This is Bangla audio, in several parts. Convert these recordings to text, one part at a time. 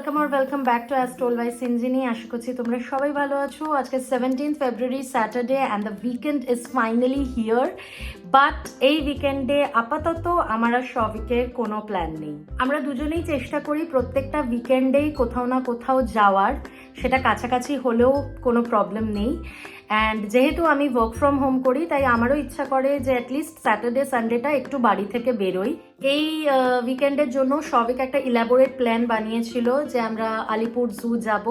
Welcome back to as told by Sinjini. আশা করছি তোমরা সবাই ভালো আছো। আজকে 17th February Saturday and the weekend is finally here. But এই উইকেন্ডে আপাতত আমার আর শবিকের কোনো প্ল্যান নেই। আমরা দুজনেই চেষ্টা করি প্রত্যেকটা উইকেন্ডেই কোথাও না কোথাও যাওয়ার, সেটা কাছাকাছি হলেও কোনো প্রবলেম নেই। অ্যান্ড যেহেতু আমি ওয়ার্ক ফ্রম হোম করি, তাই আমারও ইচ্ছা করে যে অ্যাটলিস্ট স্যাটারডে সানডেটা একটু বাড়ি থেকে বেরোই। এই উইকেন্ডের জন্য সবিক একটা ইলাবোরেট প্ল্যান বানিয়েছিল যে আমরা আলিপুর জু যাব,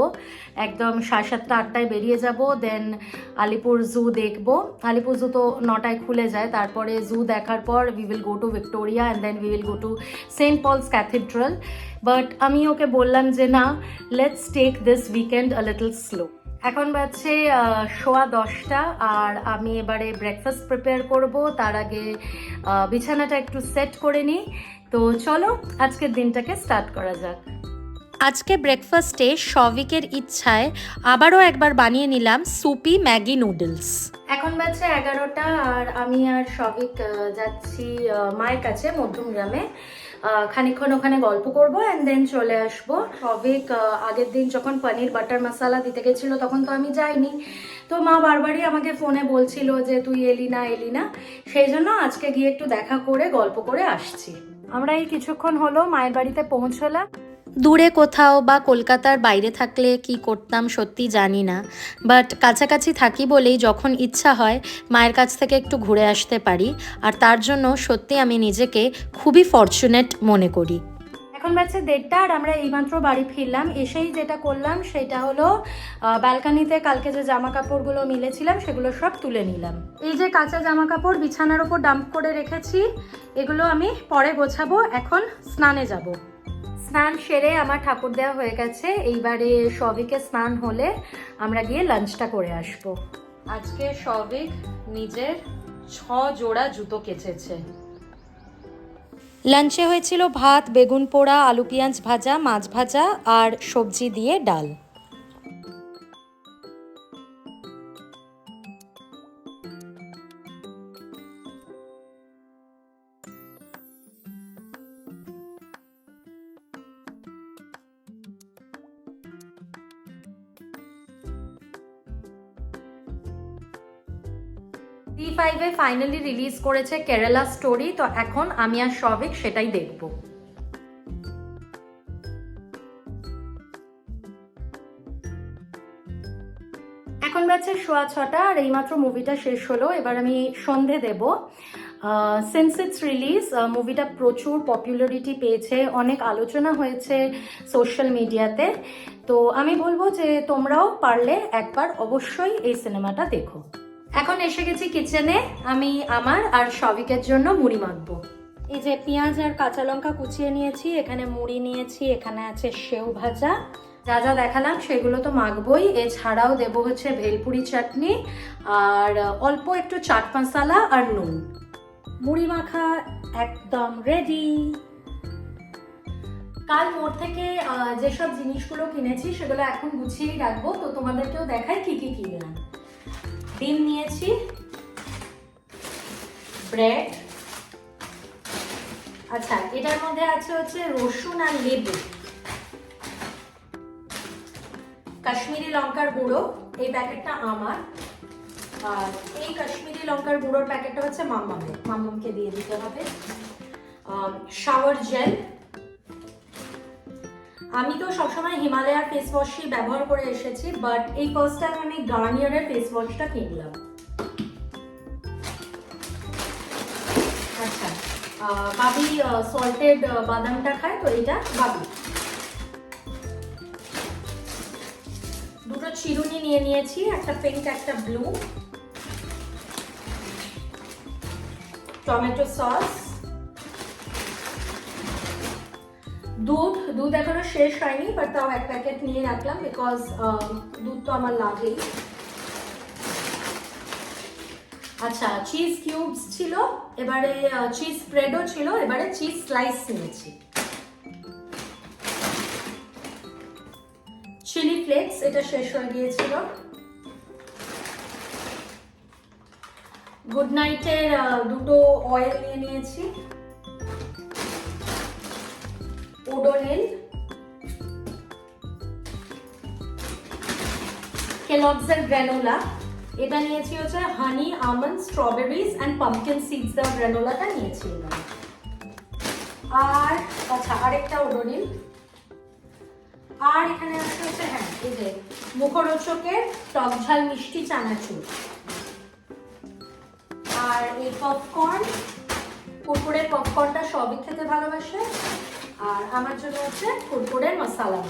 একদম 7:30 8টায় বেরিয়ে যাব, দেন আলিপুর জু দেখবো। আলিপুর জু তো 9টায় খুলে যায়, তারপরে জু দেখার পর we will go to Victoria and then we will go to Saint Paul's Cathedral. But আমি ওকে বললাম যে না, let's take this weekend a little slow. এখন বাজছে 10:15 আর আমি এবারে ব্রেকফাস্ট প্রিপেয়ার করব। তার আগে বিছানাটা একটু সেট করে নিই। তো চলো আজকের দিনটাকে স্টার্ট করা যাক। আজকে ব্রেকফাস্টে শবিকের ইচ্ছায় আবারও একবার বানিয়ে নিলাম সুপি ম্যাগি নুডলস। এখন বাজছে 11টা আর আমি আর শবিক যাচ্ছি মায়ের কাছে মধ্যমগ্রামে। খানিকক্ষণ ওখানে গল্প করব অ্যান্ড দেন চলে আসবো। শবিক আগের দিন যখন পনির বাটার মশালা দিতে গেছিলো তখন তো আমি যাইনি, তো মা বারবারই আমাকে ফোনে বলছিল যে তুই এলি না, সেই জন্য আজকে গিয়ে একটু দেখা করে গল্প করে আসছি। আমরা এই কিছুক্ষণ হলো মায়ের বাড়িতে পৌঁছলাম। দূরে কোথাও বা কলকাতার বাইরে থাকলে কি করতাম সত্যি জানি না, বাট কাছাকাছি থাকি বলেই যখন ইচ্ছা হয় মায়ের কাছ থেকে একটু ঘুরে আসতে পারি, আর তার জন্য সত্যি আমি নিজেকে খুবই ফরচুনেট মনে করি। এখন বাজছে 1:30 আর আমরা এইমাত্র বাড়ি ফিরলাম। এসেই যেটা করলাম সেটা হলো ব্যালকানিতে কালকে যে জামা কাপড়গুলো মিলেছিলাম সেগুলো সব তুলে নিলাম। এই যে কাঁচা জামা কাপড় বিছানার ওপর ডাম্প করে রেখেছি, এগুলো আমি পরে গোছাবো। এখন স্নানে যাব। স্নান সেরে আমার ঠাকুর দেওয়া হয়ে গেছে, এইবারে শবিকে স্নান হলে আমরা গিয়ে লাঞ্চটা করে আসবো। আজকে শবিক নিজের 6 জোড়া জুতো কেচেছে। লাঞ্চে হয়েছিল ভাত, বেগুন পোড়া, আলু পেঁয়াজ ভাজা, মাছ ভাজা আর সবজি দিয়ে ডাল। টি5 এ ফাইনালি রিলিজ করেছে কেরালা স্টোরি, তো এখন আমি আর শবিক সেটাই দেখব। এখন বাজছে 6:15 আর এইমাত্র মুভিটা শেষ হলো। এবার আমি সন্ধে দেব। সিন্স ইটস রিলিজ মুভিটা প্রচুর পপুলারিটি পেয়েছে, অনেক আলোচনা হয়েছে সোশ্যাল মিডিয়াতে। তো আমি বলবো যে তোমরাও পারলে একবার অবশ্যই এই সিনেমাটা দেখো। এখন এসে গেছি কিচেনে। আমি আমার আর শবিকের জন্য মুড়ি মাখবো। এই যে পেঁয়াজ আর কাঁচা লঙ্কা কুচিয়ে নিয়েছি, এখানে মুড়ি নিয়েছি, এখানে আছে সেও ভাজা। যা যা দেখালাম সেগুলো তো মাখবই, এছাড়াও দেবো হচ্ছে ভেলপুরি চাটনি আর অল্প একটু চাট মশলা আর নুন। মুড়ি মাখা একদম রেডি। কাল মোড় থেকে যেসব জিনিসগুলো কিনেছি সেগুলো এখন গুছিয়েই রাখবো। তো তোমাদেরকেও দেখাই কি কি কিনলাম। ডিম নিয়েছি, ব্রেড, আচ্ছা এটার মধ্যে আছে হচ্ছে রসুন আর লেবু, কাশ্মীরি লঙ্কার গুঁড়ো, এই প্যাকেটটা আমার, আর এই কাশ্মীরি লঙ্কার গুঁড়োর প্যাকেটটা হচ্ছে মাম্মামকে দিয়ে দিতে হবে। শাওয়ার জেল, আমি তো সবসময় হিমালয়ার ফেস ওয়াশই ব্যবহার করে এসেছি, বাট এই ফার্স্ট টাইম আমি গার্নিয়ারের ফেস ওয়াশটা কিনলাম। আচ্ছা বাবি সল্টেড বাদামটা খায়, তো এটা বাবি। দুটো চিরুনি নিয়ে নিয়েছি, একটা পিঙ্ক একটা ব্লু। টমেটো সস, দুধ এখনো শেষ হয়নি, বাট তাও এক প্যাকেট নিয়ে রাখলাম বিকজ দুধ তো আমার লাগেই। আচ্ছা চিজ কিউবস ছিল, এবারে চিজ স্প্রেডও ছিল, এবারে চিজ স্লাইস নিয়েছি। চিলি ফ্লেক্স, এটা শেষ হয়ে গিয়েছিল। গুড নাইটের দুটো অয়েল নিয়ে নিয়েছি, ওডোনিল, কেলগসের গ্রানোলা। এটা নিয়েছি হচ্ছে honey almond strawberries and pumpkin seeds দেওয়া গ্রানোলাটা নিয়েছি এবার। আর আচ্ছা আরেকটা ওডোনিল। আর এখানে আছে হচ্ছে হ্যাঁ এই যে মুখরোচকের টক ঝাল মিষ্টি চানাচুর। আর এই পপকর্ন, কুরকুরের পপকর্নটা সবই খেতে ভালোবাসে। আর আমার জন্য হচ্ছে কুরকুরের মশলা।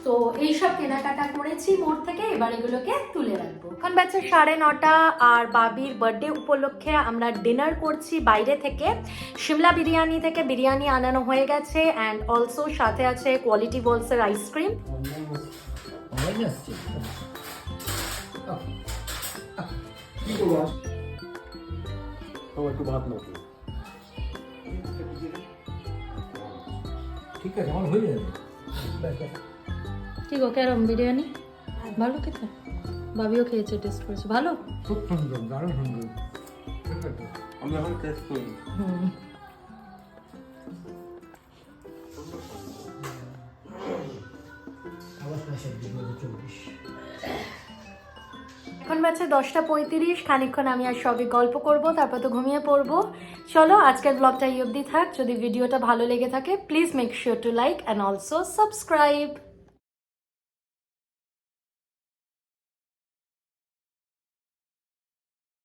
তো এইসব কেনাকাটা করেছি মোড় থেকে, এবার এগুলোকে তুলে রাখবো। এখন বাজে 9:30 আর বাবির বার্থডে উপলক্ষে আমরা ডিনার করছি বাইরে থেকে। শিমলা বিরিয়ানি থেকে বিরিয়ানি আনানো হয়ে গেছে অ্যান্ড অলসো সাথে আছে কোয়ালিটি বলসের আইসক্রিম। একটু ভাত নাও, ঠিক আছে আমার হয়ে যাবে। কি গো কেরম বিরিয়ানি? ভালো খেতে? বাবিও খেয়েছে, টেস্ট করেছে, ভালো? খুব সুন্দর, দারুণ সুন্দর। আমি এখন টেস্ট করি। এখন বাজে 10:35, খানিকক্ষণ আমি আর সবই গল্প করব, তারপর তো ঘুমিয়ে পড়বো। চলো আজকের ব্লগটা এই অবধি থাক। যদি ভিডিওটা ভালো লেগে থাকে please make sure to like and also subscribe.